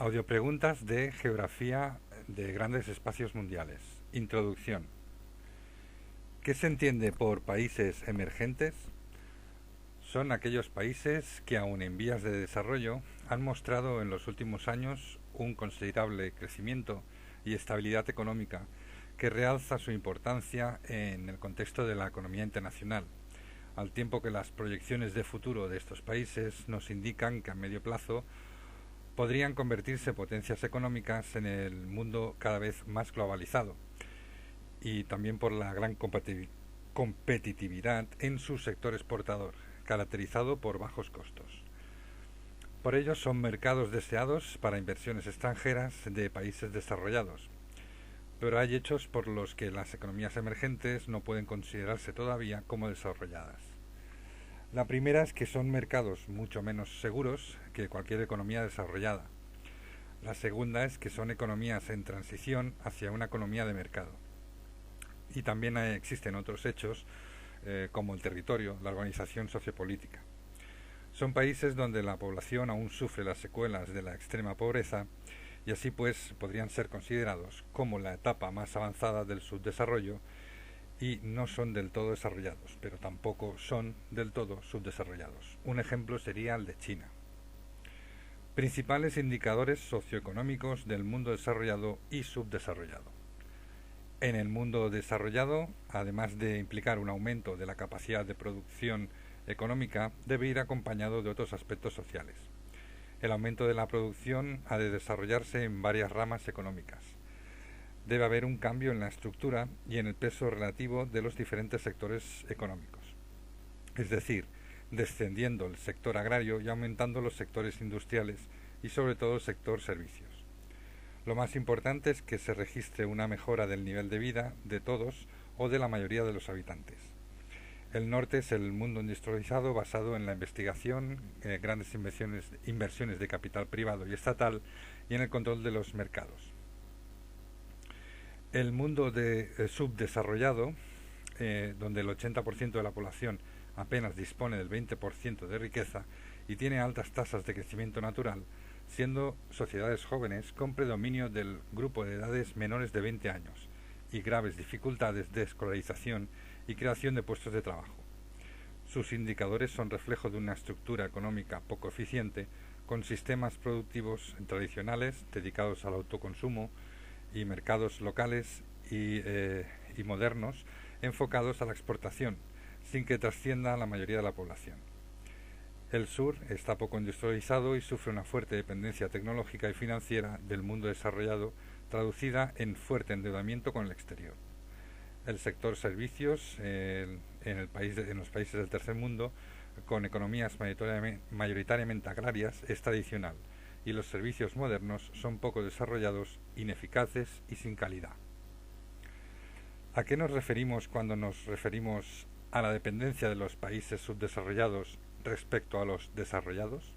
Audiopreguntas de Geografía de Grandes Espacios Mundiales. Introducción. ¿Qué se entiende por países emergentes? Son aquellos países que, aun en vías de desarrollo, han mostrado en los últimos años un considerable crecimiento y estabilidad económica que realza su importancia en el contexto de la economía internacional, al tiempo que las proyecciones de futuro de estos países nos indican que a medio plazo podrían convertirse potencias económicas en el mundo cada vez más globalizado y también por la gran competitividad en su sector exportador, caracterizado por bajos costos. Por ello son mercados deseados para inversiones extranjeras de países desarrollados, pero hay hechos por los que las economías emergentes no pueden considerarse todavía como desarrolladas. La primera es que son mercados mucho menos seguros que cualquier economía desarrollada. La segunda es que son economías en transición hacia una economía de mercado. Y también existen otros hechos como el territorio, la organización sociopolítica. Son países donde la población aún sufre las secuelas de la extrema pobreza y así pues podrían ser considerados como la etapa más avanzada del subdesarrollo y no son del todo desarrollados, pero tampoco son del todo subdesarrollados. Un ejemplo sería el de China. Principales indicadores socioeconómicos del mundo desarrollado y subdesarrollado. En el mundo desarrollado, además de implicar un aumento de la capacidad de producción económica, debe ir acompañado de otros aspectos sociales. El aumento de la producción ha de desarrollarse en varias ramas económicas. Debe haber un cambio en la estructura y en el peso relativo de los diferentes sectores económicos. Es decir, descendiendo el sector agrario y aumentando los sectores industriales y sobre todo el sector servicios. Lo más importante es que se registre una mejora del nivel de vida de todos o de la mayoría de los habitantes. El norte es el mundo industrializado basado en la investigación, grandes inversiones de capital privado y estatal y en el control de los mercados. El mundo subdesarrollado, donde el 80% de la población apenas dispone del 20% de riqueza y tiene altas tasas de crecimiento natural, siendo sociedades jóvenes con predominio del grupo de edades menores de 20 años y graves dificultades de escolarización y creación de puestos de trabajo. Sus indicadores son reflejo de una estructura económica poco eficiente, con sistemas productivos tradicionales dedicados al autoconsumo y mercados locales y modernos enfocados a la exportación, sin que trascienda a la mayoría de la población. El sur está poco industrializado y sufre una fuerte dependencia tecnológica y financiera del mundo desarrollado, traducida en fuerte endeudamiento con el exterior. El sector servicios en los países del tercer mundo, con economías mayoritariamente agrarias, es tradicional, y los servicios modernos son poco desarrollados, ineficaces y sin calidad. ¿A qué nos referimos cuando nos referimos a la dependencia de los países subdesarrollados respecto a los desarrollados?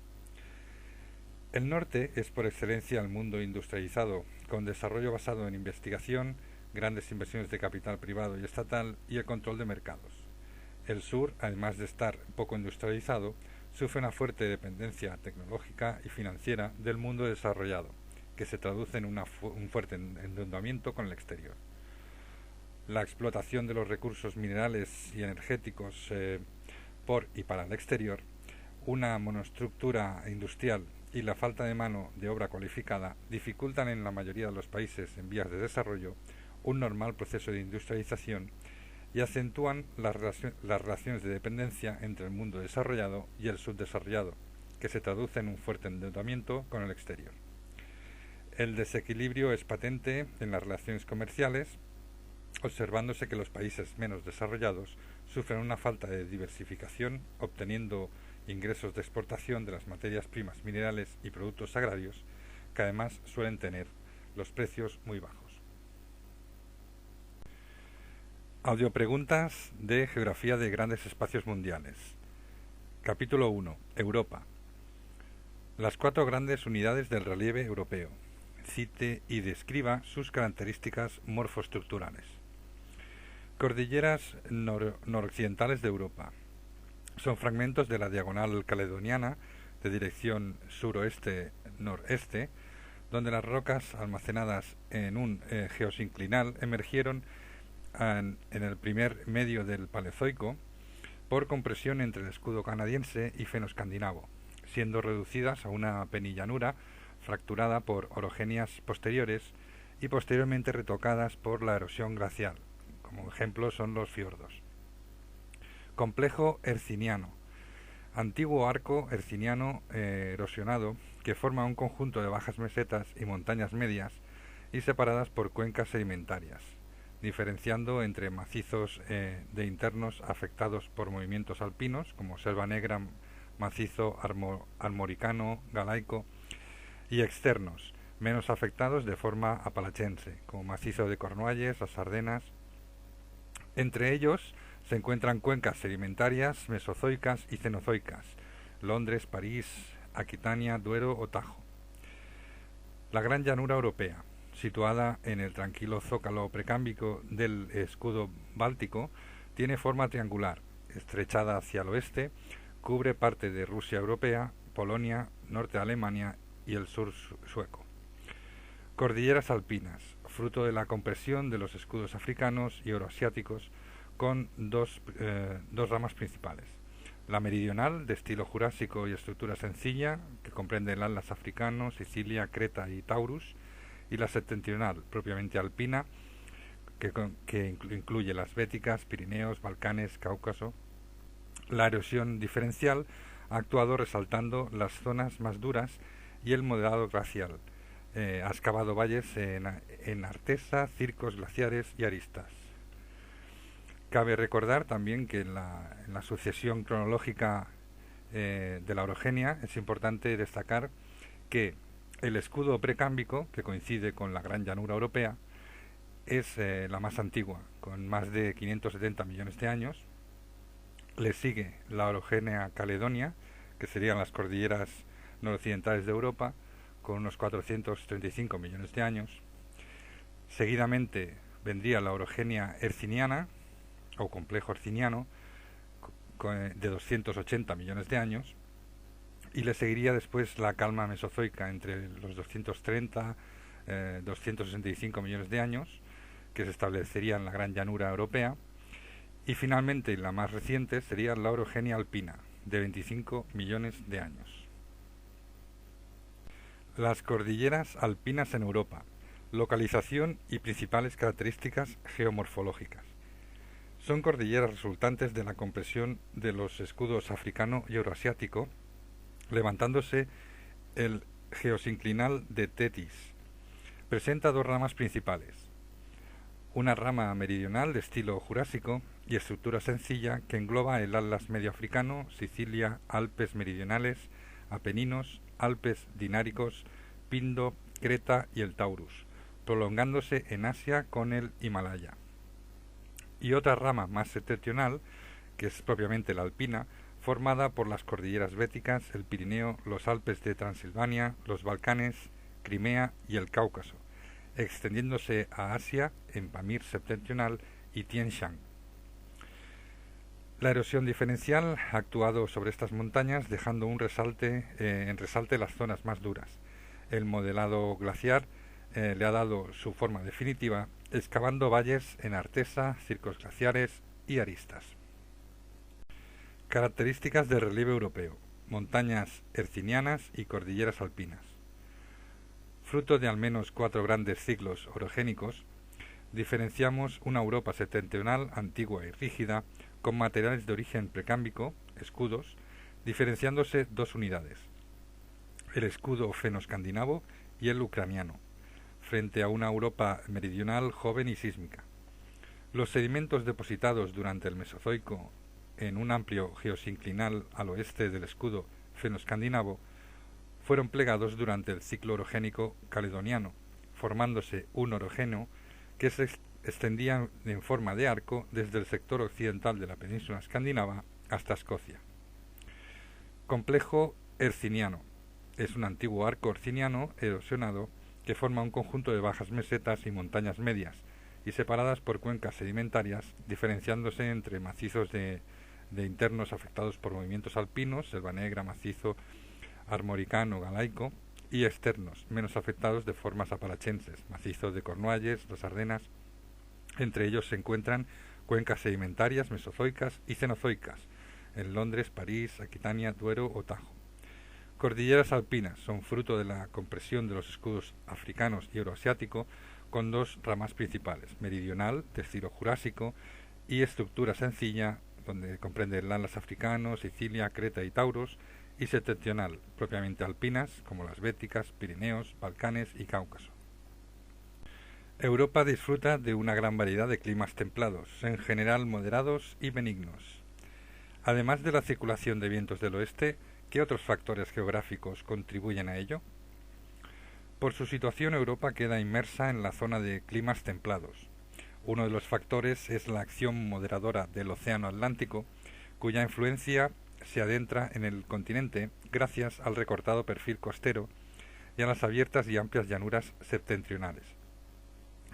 El norte es por excelencia el mundo industrializado, con desarrollo basado en investigación, grandes inversiones de capital privado y estatal y el control de mercados. El sur, además de estar poco industrializado, sufre una fuerte dependencia tecnológica y financiera del mundo desarrollado, que se traduce en un fuerte endeudamiento con el exterior. La explotación de los recursos minerales y energéticos por y para el exterior, una monoestructura industrial y la falta de mano de obra cualificada dificultan en la mayoría de los países en vías de desarrollo un normal proceso de industrialización y acentúan las relaciones de dependencia entre el mundo desarrollado y el subdesarrollado, que se traduce en un fuerte endeudamiento con el exterior. El desequilibrio es patente en las relaciones comerciales, observándose que los países menos desarrollados sufren una falta de diversificación, obteniendo ingresos de exportación de las materias primas minerales y productos agrarios, que además suelen tener los precios muy bajos. Audiopreguntas de Geografía de Grandes Espacios Mundiales. Capítulo 1. Europa. Las 4 grandes unidades del relieve europeo. Cite y describa sus características morfoestructurales. Cordilleras noroccidentales de Europa. Son fragmentos de la diagonal caledoniana de dirección suroeste-noreste, donde las rocas almacenadas en un geosinclinal emergieron en el primer medio del Paleozoico por compresión entre el escudo canadiense y fenoscandinavo, siendo reducidas a una penillanura fracturada por orogenias posteriores y posteriormente retocadas por la erosión glacial. Como ejemplo son los fiordos. Complejo herciniano. Antiguo arco herciniano erosionado que forma un conjunto de bajas mesetas y montañas medias y separadas por cuencas sedimentarias, diferenciando entre macizos de internos afectados por movimientos alpinos, como Selva Negra, macizo armoricano, galaico, y externos, menos afectados de forma apalachense, como macizo de Cornualles, las Ardenas. Entre ellos se encuentran cuencas sedimentarias mesozoicas y cenozoicas, Londres, París, Aquitania, Duero o Tajo. La Gran Llanura Europea, situada en el tranquilo zócalo precámbrico del escudo báltico, tiene forma triangular, estrechada hacia el oeste, cubre parte de Rusia europea, Polonia, norte de Alemania y el sur sueco. Cordilleras alpinas, fruto de la compresión de los escudos africanos y euroasiáticos, con dos ramas principales. La meridional, de estilo jurásico y estructura sencilla, que comprende el Atlas africano, Sicilia, Creta y Taurus, y la septentrional, propiamente alpina, que incluye las Béticas, Pirineos, Balcanes, Cáucaso. La erosión diferencial ha actuado resaltando las zonas más duras y el modelado glacial. Ha excavado valles en Artesa, circos glaciares y aristas. Cabe recordar también que en la sucesión cronológica de la orogenia es importante destacar que el escudo precámbrico, que coincide con la Gran Llanura Europea, es la más antigua, con más de 570 millones de años. Le sigue la orogenia caledonia, que serían las cordilleras noroccidentales de Europa, con unos 435 millones de años. Seguidamente vendría la orogenia herciniana, o complejo herciniano, de 280 millones de años, y le seguiría después la calma mesozoica entre los 230 265 millones de años, que se establecería en la Gran Llanura Europea, y finalmente la más reciente sería la orogenia alpina, de 25 millones de años. Las cordilleras alpinas en Europa, localización y principales características geomorfológicas. Son cordilleras resultantes de la compresión de los escudos africano y euroasiático, levantándose el geosinclinal de Tetis. Presenta dos ramas principales, una rama meridional de estilo jurásico y estructura sencilla que engloba el Atlas medio africano, Sicilia, Alpes meridionales, Apeninos, Alpes dináricos, Pindo, Creta y el Taurus, prolongándose en Asia con el Himalaya. Y otra rama más septentrional, que es propiamente la alpina, formada por las cordilleras béticas, el Pirineo, los Alpes de Transilvania, los Balcanes, Crimea y el Cáucaso, extendiéndose a Asia en Pamir septentrional y Tien Shan. La erosión diferencial ha actuado sobre estas montañas dejando en resalte las zonas más duras. El modelado glaciar le ha dado su forma definitiva, excavando valles en Artesa, circos glaciares y aristas. Características del relieve europeo: montañas hercinianas y cordilleras alpinas. Fruto de al menos 4 grandes ciclos orogénicos, diferenciamos una Europa septentrional antigua y rígida, con materiales de origen precámbrico, escudos, diferenciándose dos unidades, el escudo fenoscandinavo y el ucraniano, frente a una Europa meridional joven y sísmica. Los sedimentos depositados durante el Mesozoico en un amplio geosinclinal al oeste del escudo fenoscandinavo fueron plegados durante el ciclo orogénico caledoniano, formándose un orogeno que se extendía en forma de arco desde el sector occidental de la península escandinava hasta Escocia. Complejo herciniano. Es un antiguo arco herciniano erosionado que forma un conjunto de bajas mesetas y montañas medias y separadas por cuencas sedimentarias, diferenciándose entre macizos de internos afectados por movimientos alpinos, Selva Negra, macizo armoricano, galaico, y externos, menos afectados de formas apalachenses, macizo de Cornualles, las Ardenas. Entre ellos se encuentran cuencas sedimentarias mesozoicas y cenozoicas, en Londres, París, Aquitania, Duero o Tajo. Cordilleras alpinas son fruto de la compresión de los escudos africanos y euroasiático, con dos ramas principales, meridional, de estilo jurásico, y estructura sencilla, donde comprende el Atlas africano, Sicilia, Creta y Tauros, y septentrional, propiamente alpinas, como las Béticas, Pirineos, Balcanes y Cáucaso. Europa disfruta de una gran variedad de climas templados, en general moderados y benignos. Además de la circulación de vientos del oeste, ¿qué otros factores geográficos contribuyen a ello? Por su situación, Europa queda inmersa en la zona de climas templados. Uno de los factores es la acción moderadora del Océano Atlántico, cuya influencia se adentra en el continente gracias al recortado perfil costero y a las abiertas y amplias llanuras septentrionales.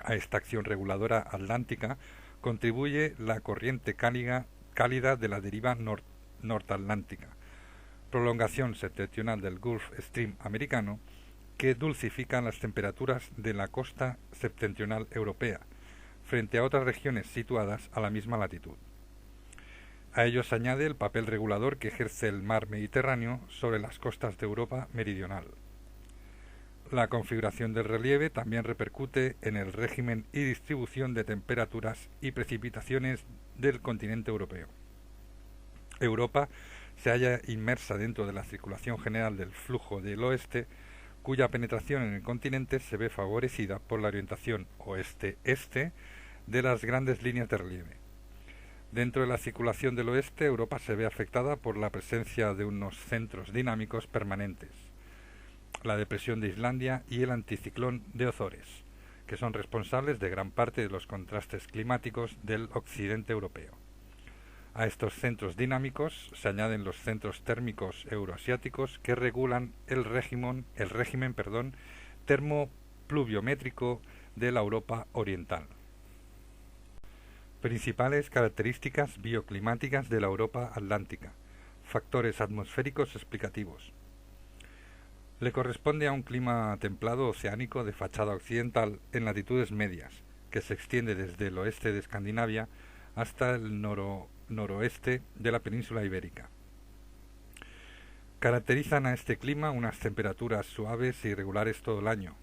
A esta acción reguladora atlántica contribuye la corriente cálida de la deriva nortatlántica, prolongación septentrional del Gulf Stream americano, que dulcifican las temperaturas de la costa septentrional europea, frente a otras regiones situadas a la misma latitud. A ello se añade el papel regulador que ejerce el mar Mediterráneo sobre las costas de Europa meridional. La configuración del relieve también repercute en el régimen y distribución de temperaturas y precipitaciones del continente europeo. Europa se halla inmersa dentro de la circulación general del flujo del oeste, cuya penetración en el continente se ve favorecida por la orientación oeste-este de las grandes líneas de relieve. Dentro de la circulación del oeste, Europa se ve afectada por la presencia de unos centros dinámicos permanentes, la depresión de Islandia y el anticiclón de Ozores, que son responsables de gran parte de los contrastes climáticos del occidente europeo. A estos centros dinámicos se añaden los centros térmicos euroasiáticos que regulan el régimen termopluviométrico de la Europa oriental. Principales características bioclimáticas de la Europa atlántica. Factores atmosféricos explicativos. Le corresponde a un clima templado oceánico de fachada occidental en latitudes medias, que se extiende desde el oeste de Escandinavia hasta el noroeste de la península ibérica. Caracterizan a este clima unas temperaturas suaves e irregulares todo el año,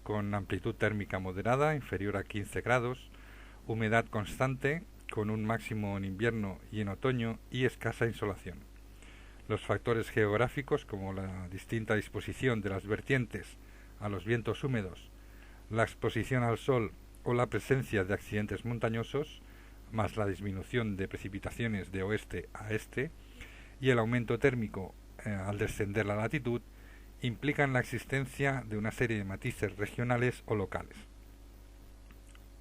con amplitud térmica moderada, inferior a 15 grados, humedad constante, con un máximo en invierno y en otoño, y escasa insolación. Los factores geográficos, como la distinta disposición de las vertientes a los vientos húmedos, la exposición al sol o la presencia de accidentes montañosos, más la disminución de precipitaciones de oeste a este, y el aumento térmico al descender la latitud, implican la existencia de una serie de matices regionales o locales.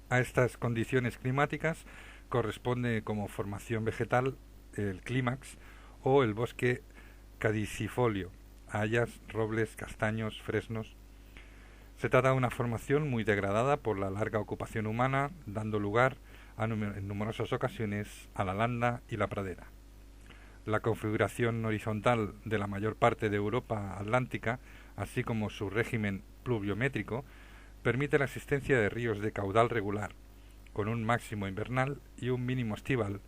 A estas condiciones climáticas corresponde como formación vegetal el clímax o el bosque caducifolio, hayas, robles, castaños, fresnos. Se trata de una formación muy degradada por la larga ocupación humana, dando lugar en numerosas ocasiones a la landa y la pradera. La configuración horizontal de la mayor parte de Europa atlántica, así como su régimen pluviométrico, permite la existencia de ríos de caudal regular, con un máximo invernal y un mínimo estival,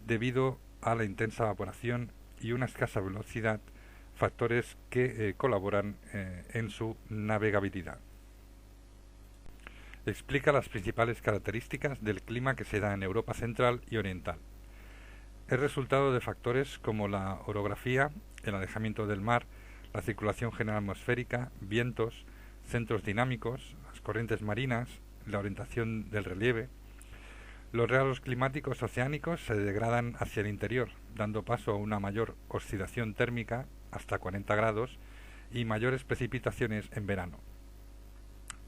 debido a la intensa evaporación y una escasa velocidad, factores que colaboran en su navegabilidad. Explica las principales características del clima que se da en Europa central y oriental. Es resultado de factores como la orografía, el alejamiento del mar, la circulación general atmosférica, vientos, centros dinámicos, las corrientes marinas, la orientación del relieve. Los regalos climáticos oceánicos se degradan hacia el interior, dando paso a una mayor oscilación térmica, hasta 40 grados, y mayores precipitaciones en verano.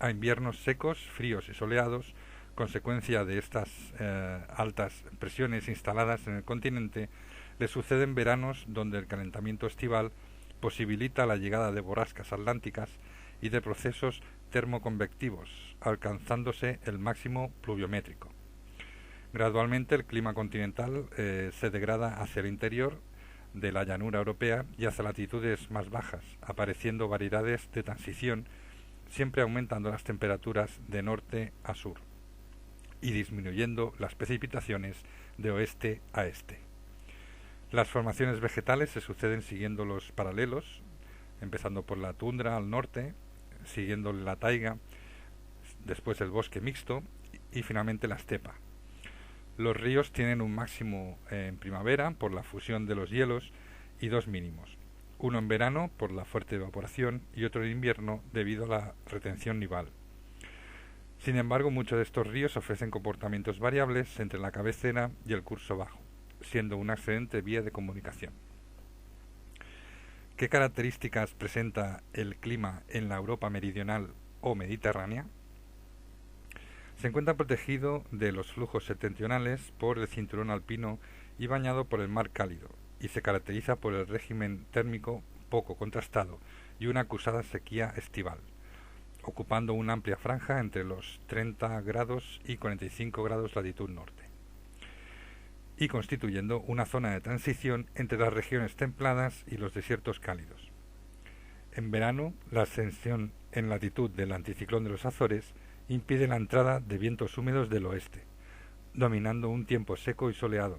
A inviernos secos, fríos y soleados, consecuencia de estas altas presiones instaladas en el continente, le suceden veranos donde el calentamiento estival posibilita la llegada de borrascas atlánticas y de procesos termoconvectivos, alcanzándose el máximo pluviométrico. Gradualmente el clima continental se degrada hacia el interior, de la llanura europea y hacia latitudes más bajas, apareciendo variedades de transición, siempre aumentando las temperaturas de norte a sur y disminuyendo las precipitaciones de oeste a este. Las formaciones vegetales se suceden siguiendo los paralelos, empezando por la tundra al norte, siguiendo la taiga, después el bosque mixto y finalmente la estepa. Los ríos tienen un máximo en primavera por la fusión de los hielos y dos mínimos, uno en verano por la fuerte evaporación y otro en invierno debido a la retención nival. Sin embargo, muchos de estos ríos ofrecen comportamientos variables entre la cabecera y el curso bajo, siendo una excelente vía de comunicación. ¿Qué características presenta el clima en la Europa meridional o mediterránea? Se encuentra protegido de los flujos septentrionales por el cinturón alpino y bañado por el mar cálido, y se caracteriza por el régimen térmico poco contrastado y una acusada sequía estival, ocupando una amplia franja entre los 30 grados y 45 grados latitud norte, y constituyendo una zona de transición entre las regiones templadas y los desiertos cálidos. En verano, la ascensión en latitud del anticiclón de los Azores impide la entrada de vientos húmedos del oeste, dominando un tiempo seco y soleado,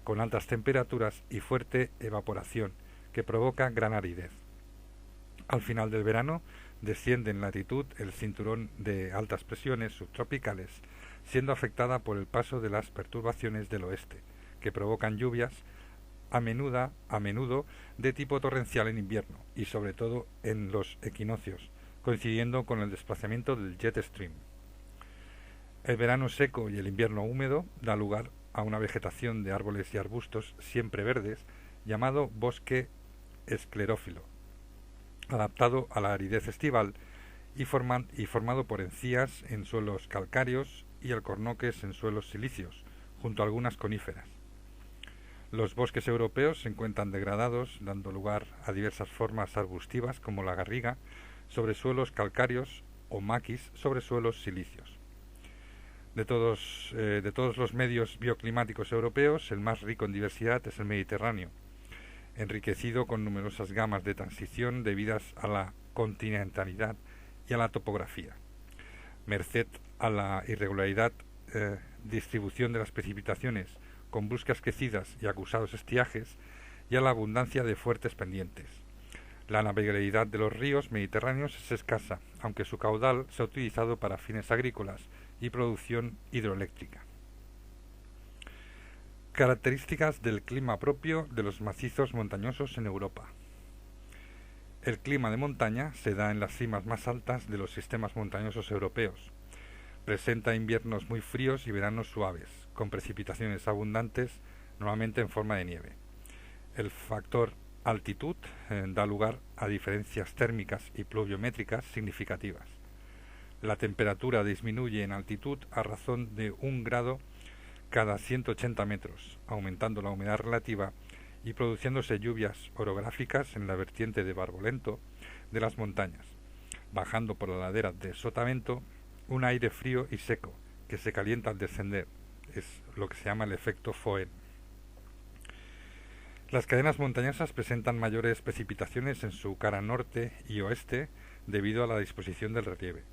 con altas temperaturas y fuerte evaporación, que provoca gran aridez. Al final del verano desciende en latitud el cinturón de altas presiones subtropicales, siendo afectada por el paso de las perturbaciones del oeste, que provocan lluvias a menudo de tipo torrencial en invierno y sobre todo en los equinoccios, coincidiendo con el desplazamiento del jet stream. El verano seco y el invierno húmedo da lugar a una vegetación de árboles y arbustos siempre verdes llamado bosque esclerófilo, adaptado a la aridez estival y formado por encías en suelos calcáreos y alcornoques en suelos silíceos, junto a algunas coníferas. Los bosques europeos se encuentran degradados, dando lugar a diversas formas arbustivas como la garriga, sobre suelos calcáreos o maquis sobre suelos silíceos. De todos los medios bioclimáticos europeos, el más rico en diversidad es el Mediterráneo, enriquecido con numerosas gamas de transición debidas a la continentalidad y a la topografía, merced a la irregularidad distribución de las precipitaciones con bruscas crecidas y acusados estiajes y a la abundancia de fuertes pendientes. La navegabilidad de los ríos mediterráneos es escasa, aunque su caudal se ha utilizado para fines agrícolas y producción hidroeléctrica. Características del clima propio de los macizos montañosos en Europa. El clima de montaña se da en las cimas más altas de los sistemas montañosos europeos. Presenta inviernos muy fríos y veranos suaves, con precipitaciones abundantes, normalmente en forma de nieve. El factor altitud da lugar a diferencias térmicas y pluviométricas significativas. La temperatura disminuye en altitud a razón de 1 grado cada 180 metros, aumentando la humedad relativa y produciéndose lluvias orográficas en la vertiente de Barbolento de las montañas, bajando por la ladera de Sotavento un aire frío y seco que se calienta al descender. Es lo que se llama el efecto Foehn. Las cadenas montañosas presentan mayores precipitaciones en su cara norte y oeste debido a la disposición del relieve.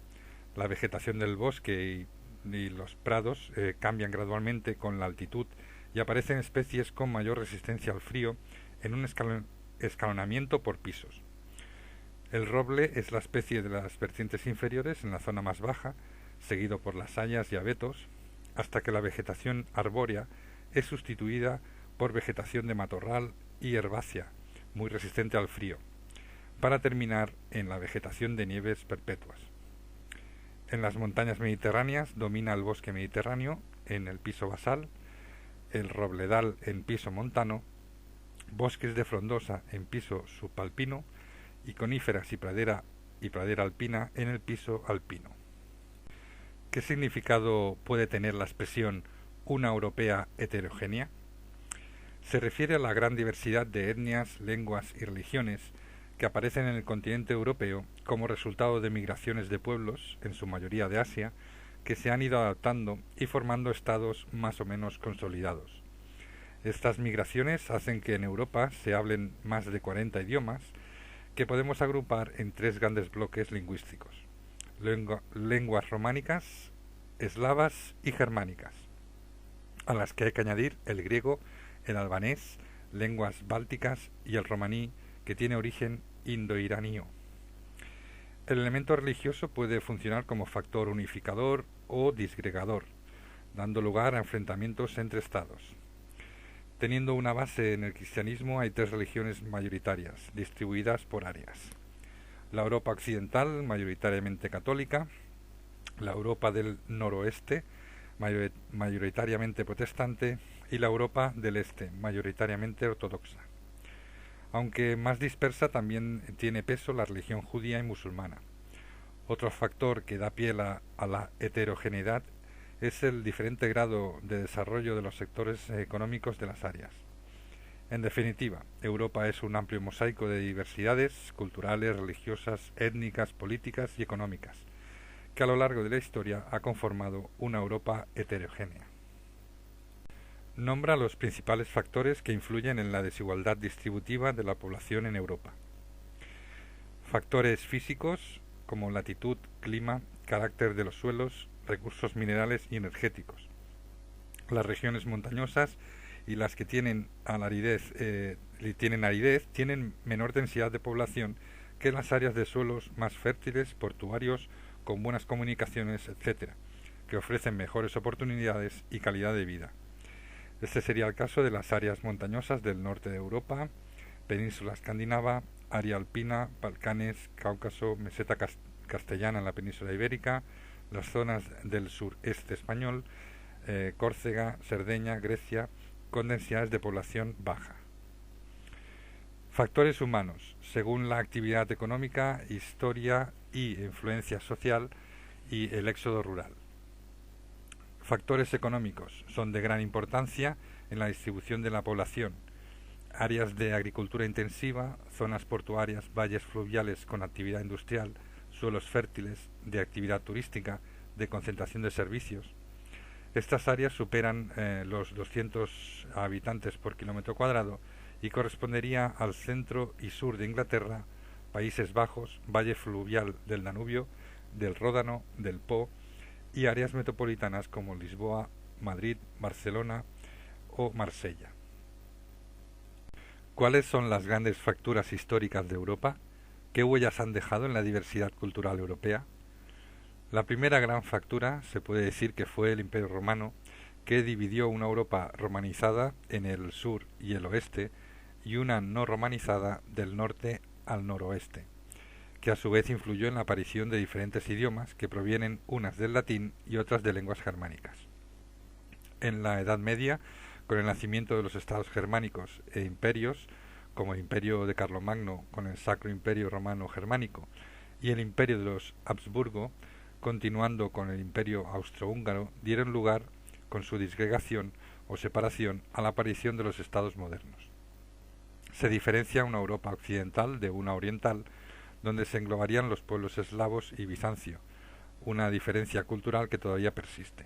La vegetación del bosque y los prados cambian gradualmente con la altitud y aparecen especies con mayor resistencia al frío en un escalonamiento por pisos. El roble es la especie de las vertientes inferiores en la zona más baja, seguido por las hayas y abetos, hasta que la vegetación arbórea es sustituida por vegetación de matorral y herbácea, muy resistente al frío, para terminar en la vegetación de nieves perpetuas. En las montañas mediterráneas domina el bosque mediterráneo en el piso basal, el robledal en piso montano, bosques de frondosa en piso subalpino y coníferas y pradera alpina en el piso alpino. ¿Qué significado puede tener la expresión una europea heterogénea? Se refiere a la gran diversidad de etnias, lenguas y religiones que aparecen en el continente europeo como resultado de migraciones de pueblos, en su mayoría de Asia, que se han ido adaptando y formando estados más o menos consolidados. Estas migraciones hacen que en Europa se hablen más de 40 idiomas que podemos agrupar en tres grandes bloques lingüísticos: lenguas románicas, eslavas y germánicas, a las que hay que añadir el griego, el albanés, lenguas bálticas y el romaní, que tiene origen indoiranío. El elemento religioso puede funcionar como factor unificador o disgregador, dando lugar a enfrentamientos entre estados. Teniendo una base en el cristianismo, hay tres religiones mayoritarias, distribuidas por áreas: la Europa occidental, mayoritariamente católica; la Europa del noroeste, mayoritariamente protestante; y la Europa del este, mayoritariamente ortodoxa. Aunque más dispersa, también tiene peso la religión judía y musulmana. Otro factor que da pie a la heterogeneidad es el diferente grado de desarrollo de los sectores económicos de las áreas. En definitiva, Europa es un amplio mosaico de diversidades culturales, religiosas, étnicas, políticas y económicas, que a lo largo de la historia ha conformado una Europa heterogénea. Nombra los principales factores que influyen en la desigualdad distributiva de la población en Europa. Factores físicos como latitud, clima, carácter de los suelos, recursos minerales y energéticos. Las regiones montañosas y las que tienen aridez tienen menor densidad de población que las áreas de suelos más fértiles, portuarios, con buenas comunicaciones, etc., que ofrecen mejores oportunidades y calidad de vida. Este sería el caso de las áreas montañosas del norte de Europa, península escandinava, área alpina, Balcanes, Cáucaso, meseta castellana en la península ibérica, las zonas del sureste español, Córcega, Cerdeña, Grecia, con densidades de población baja. Factores humanos, según la actividad económica, historia y influencia social y el éxodo rural. Factores económicos son de gran importancia en la distribución de la población. Áreas de agricultura intensiva, zonas portuarias, valles fluviales con actividad industrial, suelos fértiles, de actividad turística, de concentración de servicios. Estas áreas superan los 200 habitantes por kilómetro cuadrado y correspondería al centro y sur de Inglaterra, Países Bajos, valle fluvial del Danubio, del Ródano, del Po, y áreas metropolitanas como Lisboa, Madrid, Barcelona o Marsella. ¿Cuáles son las grandes fracturas históricas de Europa? ¿Qué huellas han dejado en la diversidad cultural europea? La primera gran fractura se puede decir que fue el Imperio Romano, que dividió una Europa romanizada en el sur y el oeste y una no romanizada del norte al noroeste, que a su vez influyó en la aparición de diferentes idiomas que provienen unas del latín y otras de lenguas germánicas. En la Edad Media, con el nacimiento de los estados germánicos e imperios, como el imperio de Carlomagno con el Sacro Imperio Romano Germánico y el imperio de los Habsburgo, continuando con el imperio austrohúngaro, dieron lugar, con su disgregación o separación, a la aparición de los estados modernos. Se diferencia una Europa occidental de una oriental, donde se englobarían los pueblos eslavos y bizancio, una diferencia cultural que todavía persiste.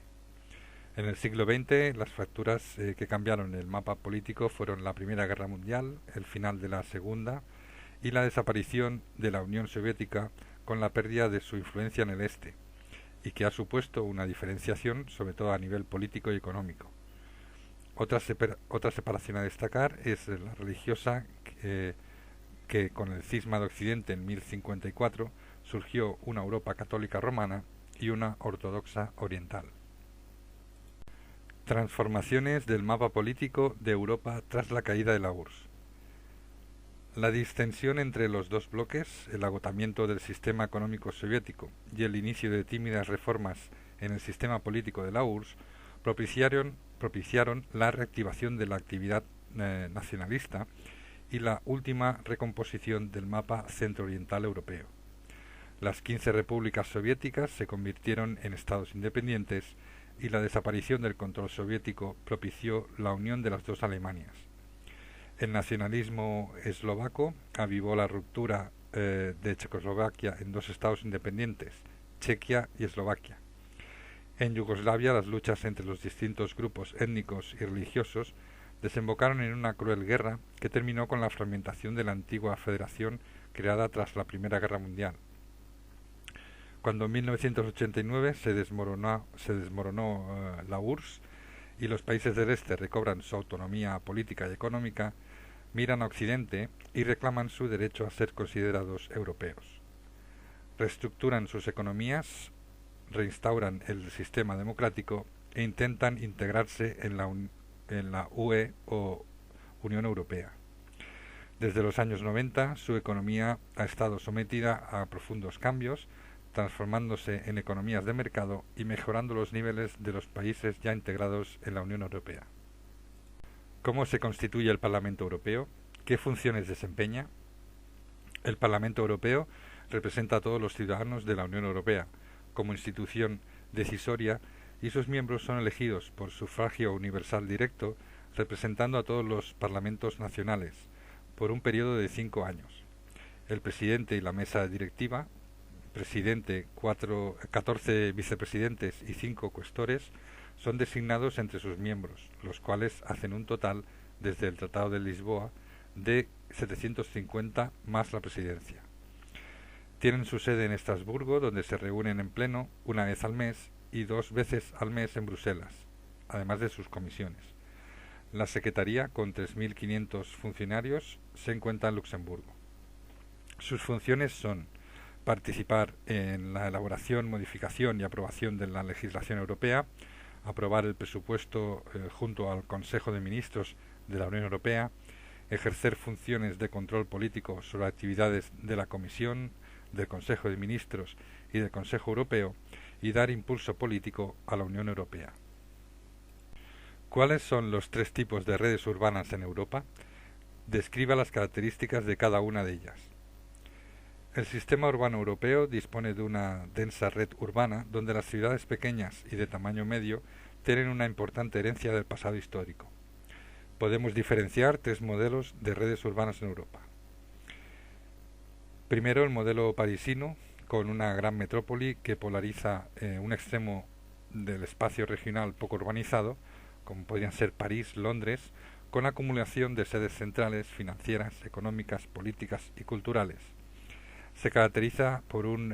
En el siglo XX, las fracturas que cambiaron el mapa político fueron la Primera Guerra Mundial, el final de la Segunda y la desaparición de la Unión Soviética con la pérdida de su influencia en el este, y que ha supuesto una diferenciación, sobre todo a nivel político y económico. Otra separación a destacar es la religiosa, que con el cisma de Occidente en 1054 surgió una Europa católica romana y una ortodoxa oriental. Transformaciones del mapa político de Europa tras la caída de la URSS. La distensión entre los dos bloques, el agotamiento del sistema económico soviético y el inicio de tímidas reformas en el sistema político de la URSS propiciaron la reactivación de la actividad nacionalista y la última recomposición del mapa centro-oriental europeo. Las 15 repúblicas soviéticas se convirtieron en estados independientes y la desaparición del control soviético propició la unión de las dos Alemanias. El nacionalismo eslovaco avivó la ruptura de Checoslovaquia en dos estados independientes, Chequia y Eslovaquia. En Yugoslavia, las luchas entre los distintos grupos étnicos y religiosos desembocaron en una cruel guerra que terminó con la fragmentación de la antigua federación creada tras la Primera Guerra Mundial. Cuando en 1989 se desmoronó la URSS y los países del este recobran su autonomía política y económica, miran a Occidente y reclaman su derecho a ser considerados europeos. Reestructuran sus economías, reinstauran el sistema democrático e intentan integrarse en la UE o Unión Europea. Desde los años 90 su economía ha estado sometida a profundos cambios, transformándose en economías de mercado y mejorando los niveles de los países ya integrados en la Unión Europea. ¿Cómo se constituye el Parlamento Europeo? ¿Qué funciones desempeña? El Parlamento Europeo representa a todos los ciudadanos de la Unión Europea como institución decisoria y sus miembros son elegidos por sufragio universal directo, representando a todos los parlamentos nacionales por un periodo de 5 años. El presidente y la mesa directiva, presidente, 14 vicepresidentes y 5 cuestores, son designados entre sus miembros, los cuales hacen un total, desde el Tratado de Lisboa, de 750 más la presidencia. Tienen su sede en Estrasburgo, donde se reúnen en pleno una vez al mes y 2 veces al mes en Bruselas, además de sus comisiones. La Secretaría, con 3.500 funcionarios, se encuentra en Luxemburgo. Sus funciones son participar en la elaboración, modificación y aprobación de la legislación europea, aprobar el presupuesto junto al Consejo de Ministros de la Unión Europea, ejercer funciones de control político sobre actividades de la Comisión, del Consejo de Ministros y del Consejo Europeo y dar impulso político a la Unión Europea. ¿Cuáles son los 3 tipos de redes urbanas en Europa? Describa las características de cada una de ellas. El sistema urbano europeo dispone de una densa red urbana donde las ciudades pequeñas y de tamaño medio tienen una importante herencia del pasado histórico. Podemos diferenciar 3 modelos de redes urbanas en Europa. Primero, el modelo parisino, con una gran metrópoli que polariza un extremo del espacio regional poco urbanizado, como podrían ser París, Londres, con acumulación de sedes centrales, financieras, económicas, políticas y culturales. Se caracteriza por un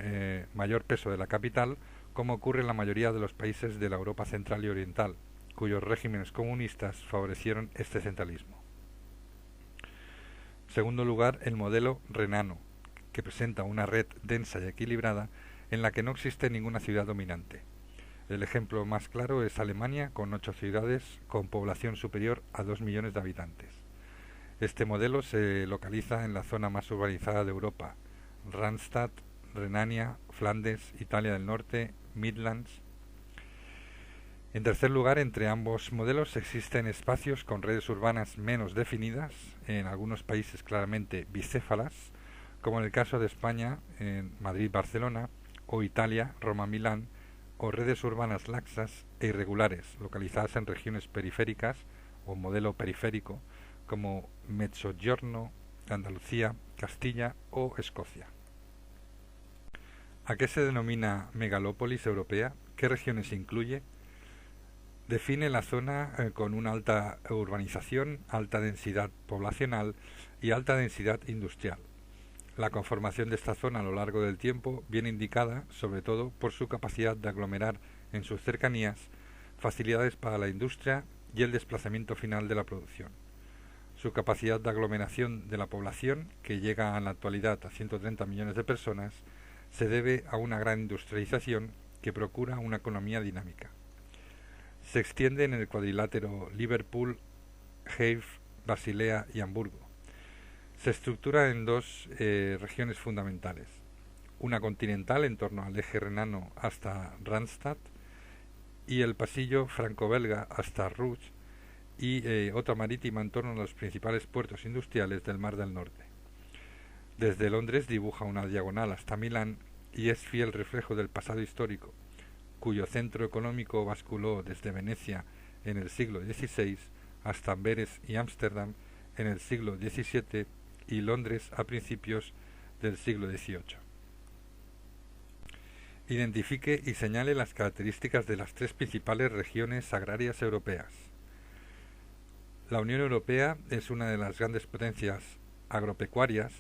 mayor peso de la capital, como ocurre en la mayoría de los países de la Europa central y oriental, cuyos regímenes comunistas favorecieron este centralismo. En segundo lugar, el modelo renano, que presenta una red densa y equilibrada en la que no existe ninguna ciudad dominante. El ejemplo más claro es Alemania, con 8 ciudades con población superior a 2 millones de habitantes. Este modelo se localiza en la zona más urbanizada de Europa, Randstad, Renania, Flandes, Italia del Norte, Midlands. En tercer lugar, entre ambos modelos existen espacios con redes urbanas menos definidas, en algunos países claramente bicéfalas, como en el caso de España, en Madrid-Barcelona, o Italia, Roma-Milán, o redes urbanas laxas e irregulares, localizadas en regiones periféricas, o modelo periférico, como Mezzogiorno, Andalucía, Castilla o Escocia. ¿A qué se denomina megalópolis europea? ¿Qué regiones incluye? Define la zona con una alta urbanización, alta densidad poblacional y alta densidad industrial. La conformación de esta zona a lo largo del tiempo viene indicada, sobre todo, por su capacidad de aglomerar en sus cercanías facilidades para la industria y el desplazamiento final de la producción. Su capacidad de aglomeración de la población, que llega en la actualidad a 130 millones de personas, se debe a una gran industrialización que procura una economía dinámica. Se extiende en el cuadrilátero Liverpool, Hague, Basilea y Hamburgo. Se estructura en 2 regiones fundamentales, una continental en torno al eje renano hasta Randstad y el pasillo franco-belga hasta Rouge y otra marítima en torno a los principales puertos industriales del Mar del Norte. Desde Londres dibuja una diagonal hasta Milán y es fiel reflejo del pasado histórico, cuyo centro económico basculó desde Venecia en el siglo XVI hasta Amberes y Ámsterdam en el siglo XVII y Londres a principios del siglo XVIII. Identifique y señale las características de las 3 principales regiones agrarias europeas. La Unión Europea es una de las grandes potencias agropecuarias,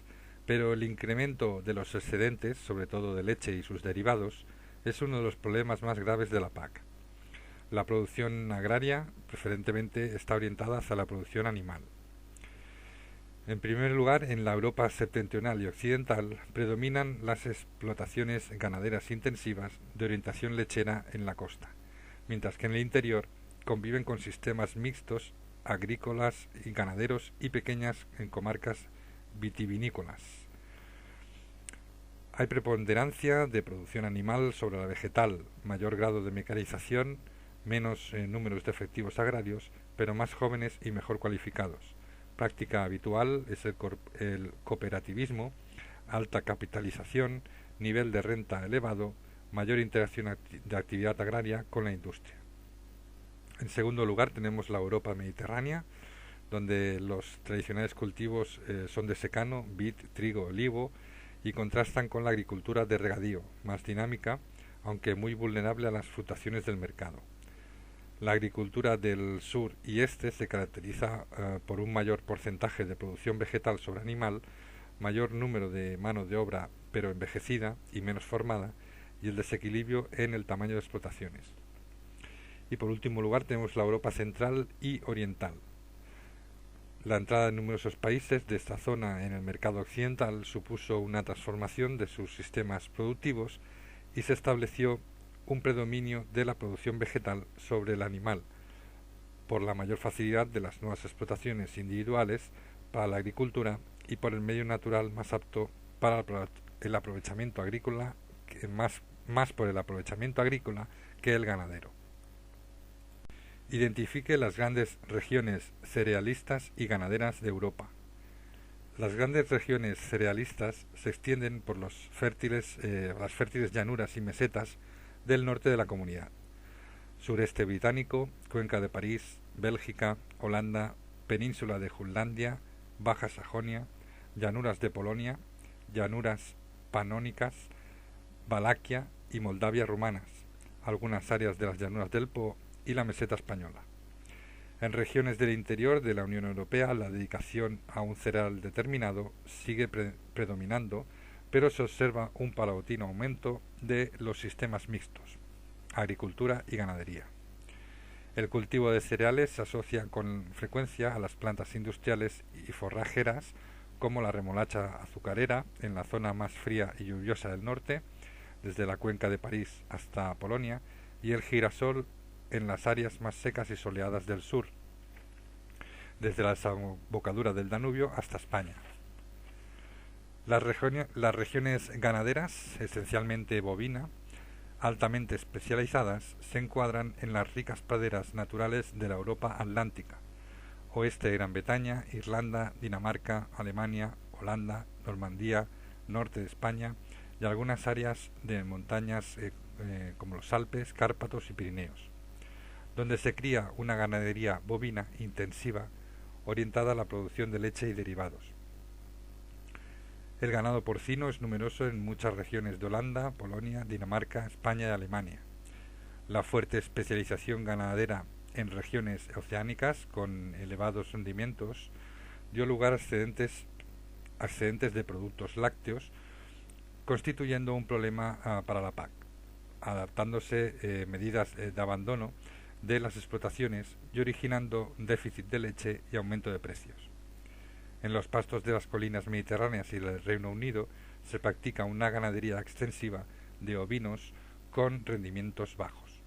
pero el incremento de los excedentes, sobre todo de leche y sus derivados, es uno de los problemas más graves de la PAC. La producción agraria preferentemente está orientada hacia la producción animal. En primer lugar, en la Europa septentrional y occidental predominan las explotaciones ganaderas intensivas de orientación lechera en la costa, mientras que en el interior conviven con sistemas mixtos agrícolas y ganaderos y pequeñas en comarcas vitivinícolas. Hay preponderancia de producción animal sobre la vegetal, mayor grado de mecanización, menos números de efectivos agrarios, pero más jóvenes y mejor cualificados. Práctica habitual es el cooperativismo, alta capitalización, nivel de renta elevado, mayor interacción de actividad agraria con la industria. En segundo lugar tenemos la Europa mediterránea, donde los tradicionales cultivos son de secano, vid, trigo, olivo, y contrastan con la agricultura de regadío, más dinámica, aunque muy vulnerable a las fluctuaciones del mercado. La agricultura del sur y este se caracteriza por un mayor porcentaje de producción vegetal sobre animal, mayor número de mano de obra pero envejecida y menos formada, y el desequilibrio en el tamaño de explotaciones. Y por último lugar tenemos la Europa central y oriental. La entrada de numerosos países de esta zona en el mercado occidental supuso una transformación de sus sistemas productivos y se estableció un predominio de la producción vegetal sobre el animal, por la mayor facilidad de las nuevas explotaciones individuales para la agricultura y por el medio natural más apto para el aprovechamiento agrícola, más por el aprovechamiento agrícola que el ganadero. Identifique las grandes regiones cerealistas y ganaderas de Europa. Las grandes regiones cerealistas se extienden por las fértiles llanuras y mesetas del norte de la comunidad. Sureste británico, Cuenca de París, Bélgica, Holanda, Península de Jutlandia, Baja Sajonia, llanuras de Polonia, llanuras panónicas, Valaquia y Moldavia rumanas, algunas áreas de las llanuras del Po y la meseta española. En regiones del interior de la Unión Europea la dedicación a un cereal determinado sigue predominando, pero se observa un paulatino aumento de los sistemas mixtos, agricultura y ganadería. El cultivo de cereales se asocia con frecuencia a las plantas industriales y forrajeras como la remolacha azucarera en la zona más fría y lluviosa del norte, desde la Cuenca de París hasta Polonia, y el girasol en las áreas más secas y soleadas del sur, desde la desembocadura del Danubio hasta España. Las regiones ganaderas, esencialmente bovina, altamente especializadas, se encuadran en las ricas praderas naturales de la Europa atlántica, oeste de Gran Bretaña, Irlanda, Dinamarca, Alemania, Holanda, Normandía, norte de España y algunas áreas de montañas como los Alpes, Cárpatos y Pirineos, donde se cría una ganadería bovina intensiva orientada a la producción de leche y derivados. El ganado porcino es numeroso en muchas regiones de Holanda, Polonia, Dinamarca, España y Alemania. La fuerte especialización ganadera en regiones oceánicas con elevados rendimientos dio lugar a excedentes de productos lácteos, constituyendo un problema para la PAC, adaptándose medidas de abandono de las explotaciones y originando déficit de leche y aumento de precios. En los pastos de las colinas mediterráneas y del Reino Unido se practica una ganadería extensiva de ovinos con rendimientos bajos.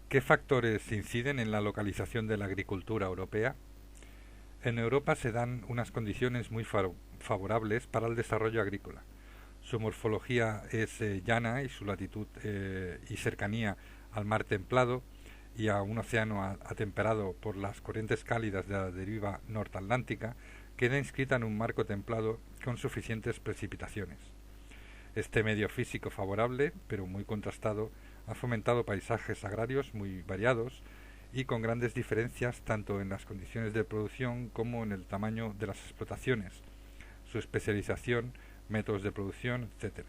¿Qué factores inciden en la localización de la agricultura europea? En Europa se dan unas condiciones muy favorables para el desarrollo agrícola. Su morfología es llana y su latitud y cercanía al mar templado y a un océano atemperado por las corrientes cálidas de la deriva nortatlántica queda inscrita en un marco templado con suficientes precipitaciones. Este medio físico favorable, pero muy contrastado, ha fomentado paisajes agrarios muy variados y con grandes diferencias tanto en las condiciones de producción como en el tamaño de las explotaciones, su especialización, métodos de producción, etc.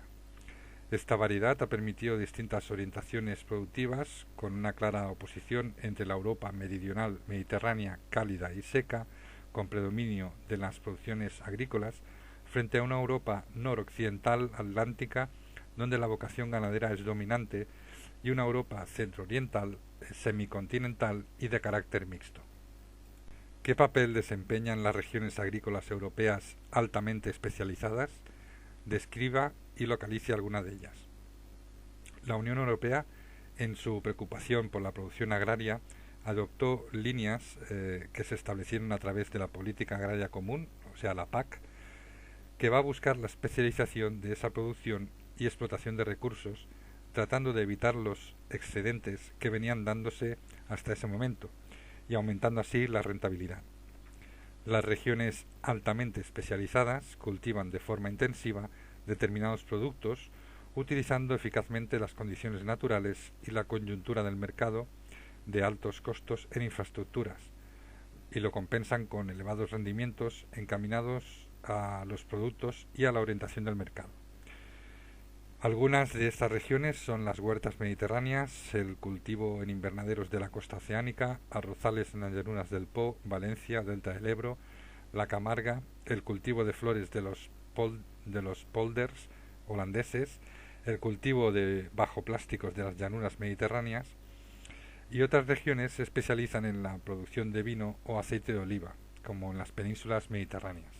Esta variedad ha permitido distintas orientaciones productivas, con una clara oposición entre la Europa meridional mediterránea cálida y seca, con predominio de las producciones agrícolas, frente a una Europa noroccidental atlántica, donde la vocación ganadera es dominante, y una Europa centrooriental, semicontinental y de carácter mixto. ¿Qué papel desempeñan las regiones agrícolas europeas altamente especializadas? Describa y localice alguna de ellas. La Unión Europea, en su preocupación por la producción agraria, adoptó líneas que se establecieron a través de la Política Agraria Común, o sea, la PAC, que va a buscar la especialización de esa producción y explotación de recursos, tratando de evitar los excedentes que venían dándose hasta ese momento, y aumentando así la rentabilidad. Las regiones altamente especializadas cultivan de forma intensiva determinados productos, utilizando eficazmente las condiciones naturales y la coyuntura del mercado de altos costos en infraestructuras, y lo compensan con elevados rendimientos encaminados a los productos y a la orientación del mercado. Algunas de estas regiones son las huertas mediterráneas, el cultivo en invernaderos de la costa oceánica, arrozales en las llanuras del Po, Valencia, delta del Ebro, la Camarga, el cultivo de flores de los polders holandeses, el cultivo de bajoplásticos de las llanuras mediterráneas, y otras regiones se especializan en la producción de vino o aceite de oliva, como en las penínsulas mediterráneas.